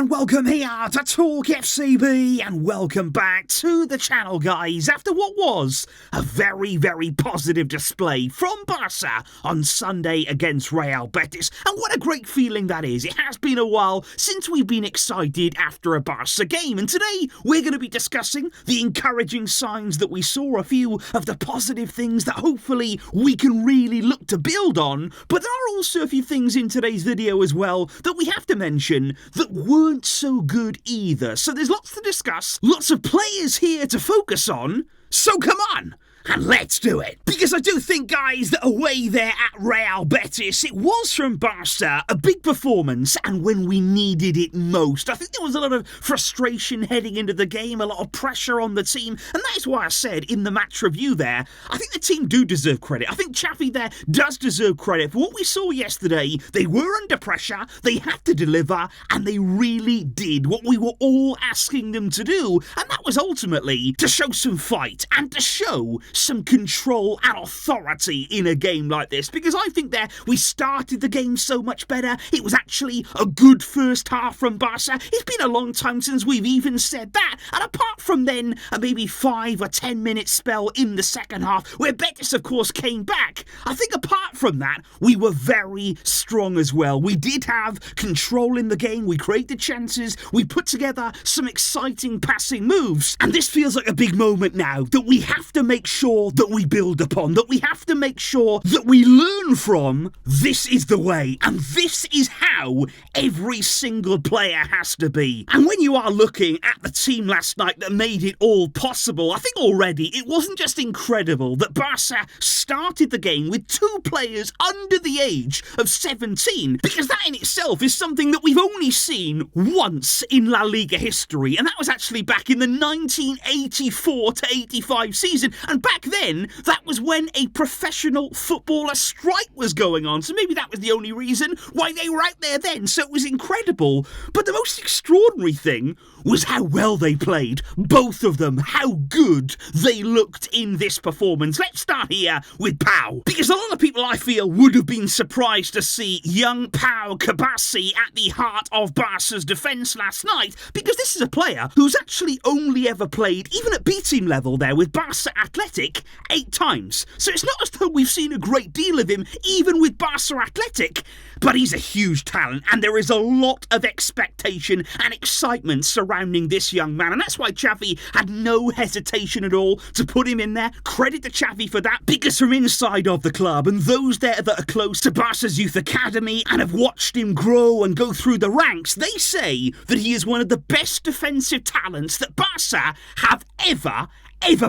and welcome here to TalkFCB and welcome back to the channel, guys, after what was a very, very positive display from Barca on Sunday against Real Betis. And what a great feeling that is. It has been a while since we've been excited after a Barca game, and today we're going to be discussing the encouraging signs that we saw, a few of the positive things that hopefully we can really look to build on, but there are also a few things in today's video as well that we have to mention that weren't so good either. So there's lots to discuss, lots of players here to focus on, so come on! And let's do it. Because I do think, guys, that away there at Real Betis, it was from Barca a big performance, and when we needed it most. I think there was a lot of frustration heading into the game, a lot of pressure on the team, and that is why I said in the match review there, I think the team do deserve credit. I think Xavi there does deserve credit for what we saw yesterday. They were under pressure, they had to deliver, and they really did what we were all asking them to do, and that was ultimately to show some fight and to show some control and authority in a game like this, because I think there we started the game so much better. It was actually a good first half from Barca. It's been a long time since we've even said that, and apart from then a maybe 5 or 10 minute spell in the second half where Betis of course came back, I think apart from that we were very strong as well. We did have control in the game, we created chances, we put together some exciting passing moves, and this feels like a big moment now that we have to make sure that we build upon, that we have to make sure that we learn from. This is the way, and this is how every single player has to be. And when you are looking at the team last night that made it all possible, I think already it wasn't just incredible that Barca started the game with 2 players under the age of 17, because that in itself is something that we've only seen once in La Liga history, and that was actually back in the 1984 to 85 season, and back then, that was when a professional footballer strike was going on, so maybe that was the only reason why they were out there then, so it was incredible. But the most extraordinary thing was how well they played, both of them, how good they looked in this performance. Let's start here with Pau, because a lot of people, I feel, would have been surprised to see young Pau Cubarsí at the heart of Barca's defence last night, because this is a player who's actually only ever played, even at B-team level there with Barca Athletic, 8 times. So it's not as though we've seen a great deal of him, even with Barca Athletic, but he's a huge talent, and there is a lot of expectation and excitement surrounding this young man, and that's why Xavi had no hesitation at all to put him in there. Credit to Xavi for that, because from inside of the club, and those there that are close to Barca's youth academy and have watched him grow and go through the ranks, they say that he is one of the best defensive talents that Barca have ever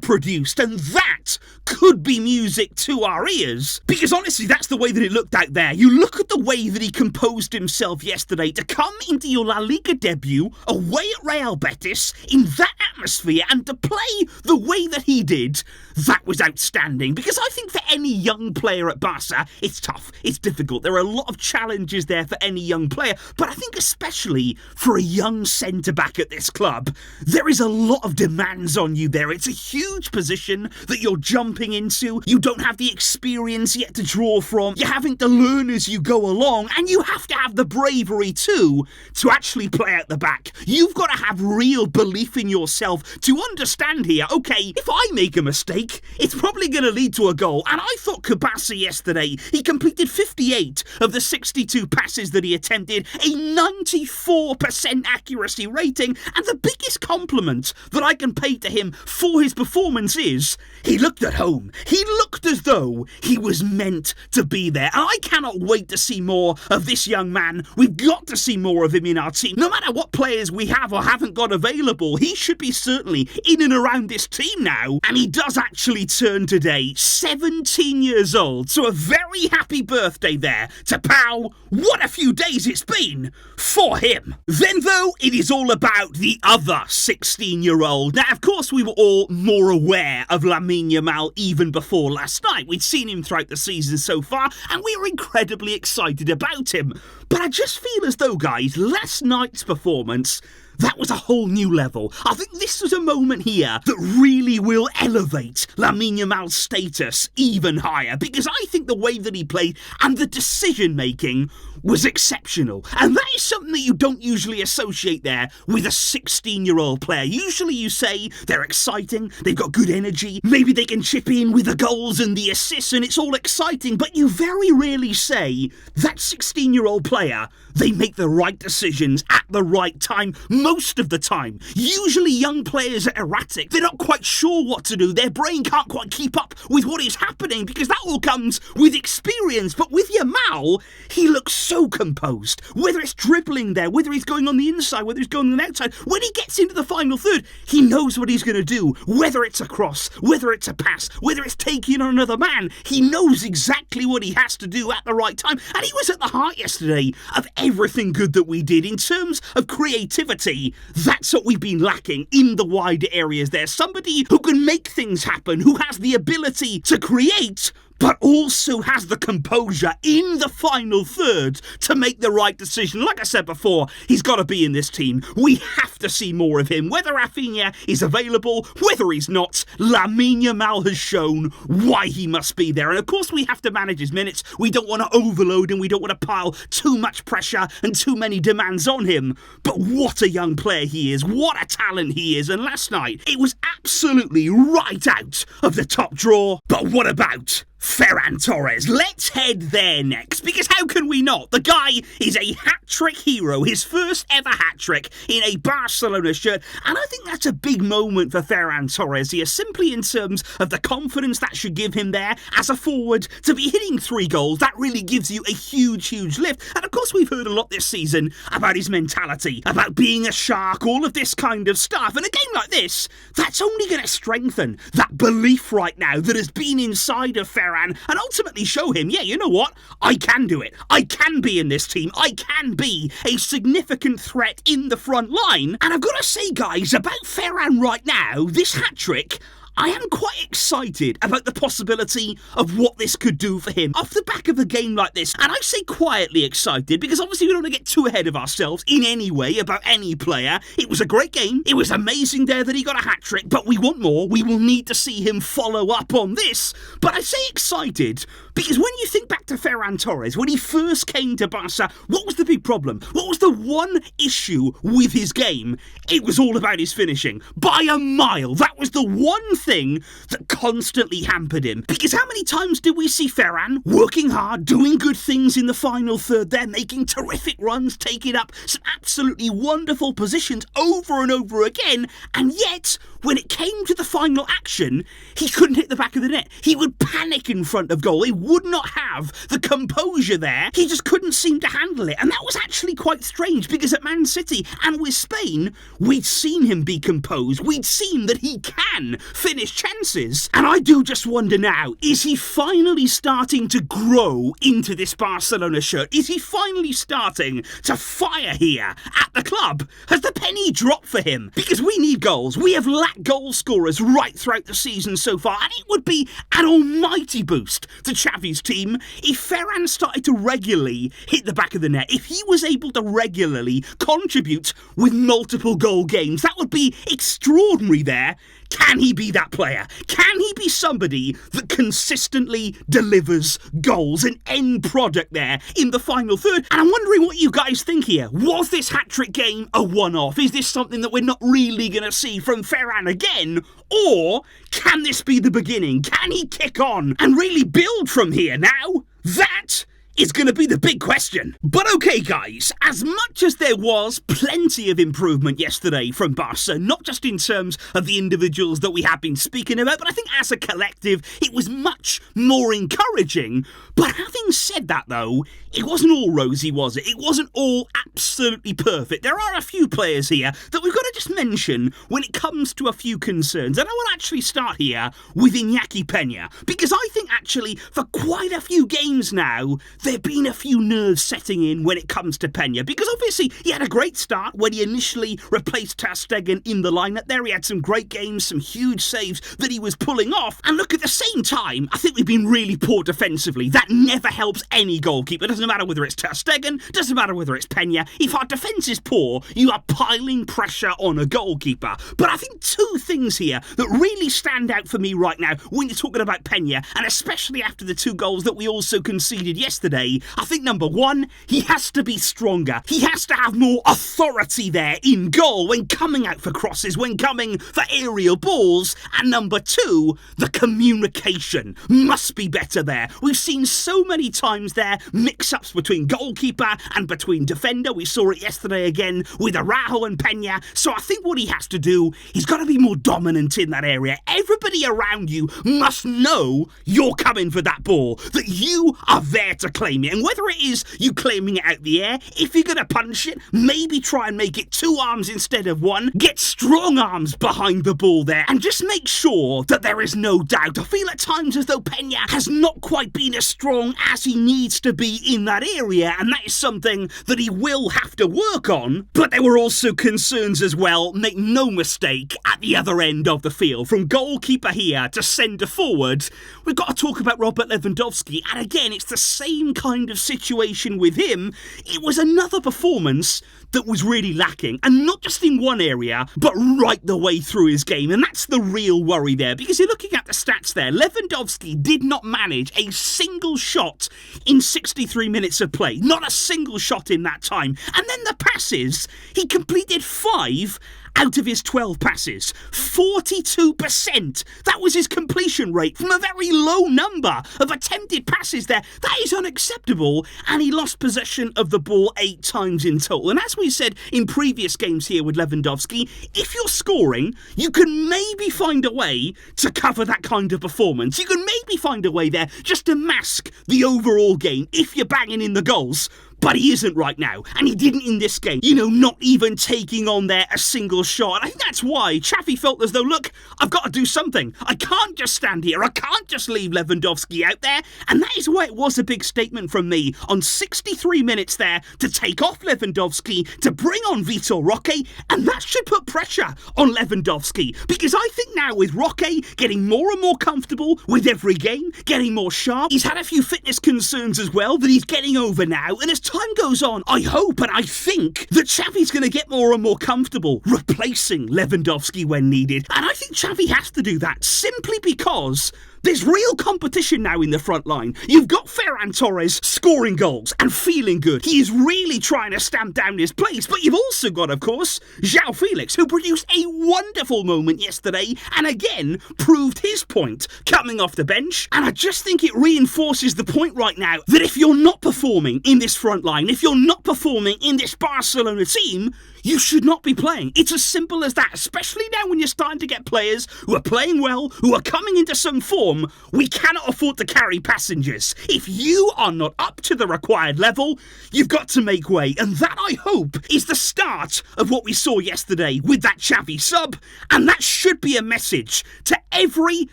produced, and that could be music to our ears, because honestly that's the way that it looked out there. You look at the way that he composed himself yesterday to come into your La Liga debut away at Real Betis in that atmosphere and to play the way that he did. That was outstanding, because I think for any young player at Barca, it's tough, it's difficult, there are a lot of challenges there for any young player, but I think especially for a young centre-back at this club, there is a lot of demands on you there. It's a huge position that you're jumping into. You don't have the experience yet to draw from. You're having to learn as you go along, and you have to have the bravery too to actually play at the back. You've got to have real belief in yourself to understand here, okay, if I make a mistake, it's probably going to lead to a goal. And I thought Cubarsi yesterday, he completed 58 of the 62 passes that he attempted, a 94% accuracy rating, and the biggest compliment that I can pay to him for his performance is he looked at home. He looked as though he was meant to be there. And I cannot wait to see more of this young man. We've got to see more of him in our team. No matter what players we have or haven't got available, he should be certainly in and around this team now. And he does actually turn today 17 years old. So a very happy birthday there to Pau. What a few days it's been for him. Then though, it is all about the other 16-year-old. Now, of course, we were all more aware of Lamine Yamal even before last night. We'd seen him throughout the season so far, and we were incredibly excited about him. But I just feel as though, guys, last night's performance, that was a whole new level. I think this was a moment here that really will elevate Lamine Yamal's status even higher, because I think the way that he played and the decision making was exceptional. And that is something that you don't usually associate there with a 16-year-old player. Usually you say they're exciting, they've got good energy, maybe they can chip in with the goals and the assists and it's all exciting, but you very rarely say that 16-year-old player, they make the right decisions at the right time most of the time. Usually young players are erratic. They're not quite sure what to do. Their brain can't quite keep up with what is happening because that all comes with experience. But with Yamal, he looks so composed. Whether it's dribbling there, whether he's going on the inside, whether he's going on the outside, when he gets into the final third, he knows what he's going to do. Whether it's a cross, whether it's a pass, whether it's taking on another man, he knows exactly what he has to do at the right time. And he was at the heart yesterday of everything good that we did in terms of creativity. That's what we've been lacking in the wider areas there. Somebody who can make things happen, who has the ability to create, but also has the composure in the final third to make the right decision. Like I said before, he's got to be in this team. We have to see more of him. Whether Rafinha is available, whether he's not, Lamine Yamal has shown why he must be there. And of course we have to manage his minutes. We don't want to overload him. We don't want to pile too much pressure and too many demands on him. But what a young player he is. What a talent he is. And last night, it was absolutely right out of the top drawer. But what about Ferran Torres? Let's head there next, because how can we not? The guy is a hat-trick hero, his first ever hat-trick in a Barcelona shirt, and I think that's a big moment for Ferran Torres here, simply in terms of the confidence that should give him there as a forward. To be hitting 3 goals, that really gives you a huge, huge lift. And of course we've heard a lot this season about his mentality, about being a shark, all of this kind of stuff, and a game like this, that's only going to strengthen that belief right now that has been inside of Ferran, and ultimately show him, yeah, you know what? I can do it. I can be in this team. I can be a significant threat in the front line. And I've got to say, guys, about Ferran right now, this hat-trick, I am quite excited about the possibility of what this could do for him off the back of a game like this. And I say quietly excited because obviously we don't want to get too ahead of ourselves in any way about any player. It was a great game. It was amazing there that he got a hat-trick, but we want more. We will need to see him follow up on this. But I say excited because when you think back to Ferran Torres, when he first came to Barca, what was the big problem? What was the one issue with his game? It was all about his finishing. By a mile. That was the one thing that constantly hampered him. Because how many times did we see Ferran working hard, doing good things in the final third there, making terrific runs, taking up some absolutely wonderful positions over and over again, and yet when it came to the final action, he couldn't hit the back of the net. He would panic in front of goal. He would not have the composure there. He just couldn't seem to handle it. And that was actually quite strange because at Man City and with Spain, we'd seen him be composed. We'd seen that he can finish chances. And I do just wonder now, is he finally starting to grow into this Barcelona shirt? Is he finally starting to fire here at the club? Has the penny dropped for him? Because we need goals. We have lacked goal scorers right throughout the season so far, and it would be an almighty boost to Xavi's team if Ferran started to regularly hit the back of the net. If he was able to regularly contribute with multiple goal games, that would be extraordinary there. Can he be that player? Can he be somebody that consistently delivers goals, an end product there in the final third? And I'm wondering what you guys think here. Was this hat-trick game a one-off? Is this something that we're not really going to see from Ferran again? Or can this be the beginning? Can he kick on and really build from here now? That is going to be the big question. But okay, guys, as much as there was plenty of improvement yesterday from Barca, not just in terms of the individuals that we have been speaking about, but I think as a collective, it was much more encouraging. But having said that, though, it wasn't all rosy, was it? It wasn't all absolutely perfect. There are a few players here that we've got to just mention when it comes to a few concerns. And I will actually start here with Iñaki Peña, because I think actually for quite a few games now, there have been a few nerves setting in when it comes to Peña, because obviously he had a great start when he initially replaced Ter Stegen in the lineup there. He had some great games, some huge saves that he was pulling off, and look, at the same time, I think we've been really poor defensively. That never helps any goalkeeper. It doesn't matter whether it's Ter Stegen, doesn't matter whether it's Peña. If our defence is poor, you are piling pressure on a goalkeeper. But I think two things here that really stand out for me right now when you're talking about Peña, and especially after the 2 goals that we also conceded yesterday. I think number one, he has to be stronger. He has to have more authority there in goal when coming out for crosses, when coming for aerial balls. And number two, the communication must be better there. We've seen so many times there mix-ups between goalkeeper and between defender. We saw it yesterday again with Araujo and Peña. So I think what he has to do, he's got to be more dominant in that area. Everybody around you must know you're coming for that ball, that you are there to claim it. And whether it is you claiming it out the air, if you're going to punch it, maybe try and make it 2 arms instead of 1. Get strong arms behind the ball there and just make sure that there is no doubt. I feel at times as though Peña has not quite been as strong as he needs to be in that area, and that is something that he will have to work on. But there were also concerns as well, make no mistake, at the other end of the field. From goalkeeper here to centre forward, we've got to talk about Robert Lewandowski, and again, it's the same kind of situation with him. It was another performance that was really lacking, and not just in one area, but right the way through his game, and that's the real worry there, because you're looking at the stats there. Lewandowski did not manage a single shot in 63 minutes of play, not a single shot in that time, and then the passes, he completed 5 out of his 12 passes. 42%. That was his completion rate from a very low number of attempted passes there. That is unacceptable, and he lost possession of the ball 8 times in total. And as we said in previous games here with Lewandowski, if you're scoring, you can maybe find a way to cover that kind of performance. You can maybe find a way there just to mask the overall game if you're banging in the goals. But he isn't right now, and he didn't in this game. You know, not even taking on there a single shot. I think that's why Xavi felt as though, look, I've got to do something. I can't just stand here. I can't just leave Lewandowski out there. And that is why it was a big statement from me on 63 minutes there to take off Lewandowski, to bring on Vitor Roque, and that should put pressure on Lewandowski. Because I think now with Roque getting more and more comfortable with every game, getting more sharp, he's had a few fitness concerns as well that he's getting over now, and as time goes on, I hope and I think that Xavi's going to get more and more comfortable replacing Lewandowski when needed. And I think Xavi has to do that simply because there's real competition now in the front line. You've got Ferran Torres scoring goals and feeling good. He is really trying to stamp down his place. But you've also got, of course, João Félix, who produced a wonderful moment yesterday and again proved his point coming off the bench. And I just think it reinforces the point right now that if you're not performing in this front line, if you're not performing in this Barcelona team, you should not be playing. It's as simple as that, especially now when you're starting to get players who are playing well, who are coming into some form. We cannot afford to carry passengers. If you are not up to the required level, you've got to make way. And that, I hope, is the start of what we saw yesterday with that Xavi sub. And that should be a message to every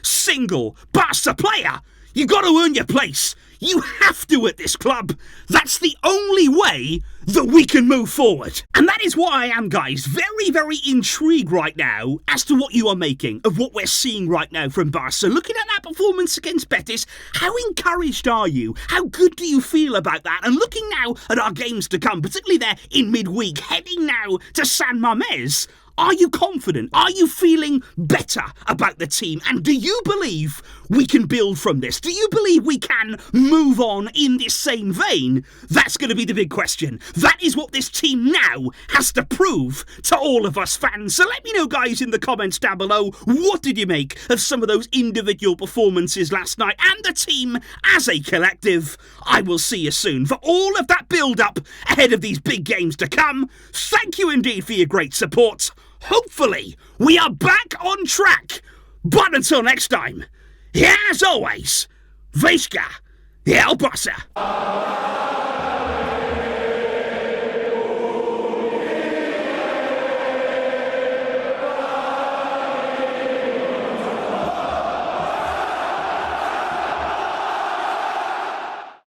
single Barca player. You've got to earn your place. You have to at this club. That's the only way that we can move forward. And that is why I am, guys, very, very intrigued right now as to what you are making of what we're seeing right now from Barca. Looking at that performance against Betis, how encouraged are you? How good do you feel about that? And looking now at our games to come, particularly there in midweek, heading now to San Mamés, are you confident? Are you feeling better about the team? And do you believe we can build from this? Do you believe we can move on in this same vein? That's going to be the big question. That is what this team now has to prove to all of us fans. So let me know, guys, in the comments down below, what did you make of some of those individual performances last night and the team as a collective? I will see you soon for all of that build-up ahead of these big games to come. Thank you indeed for your great support. Hopefully, we are back on track. But until next time, as always, Vesca, El Barça.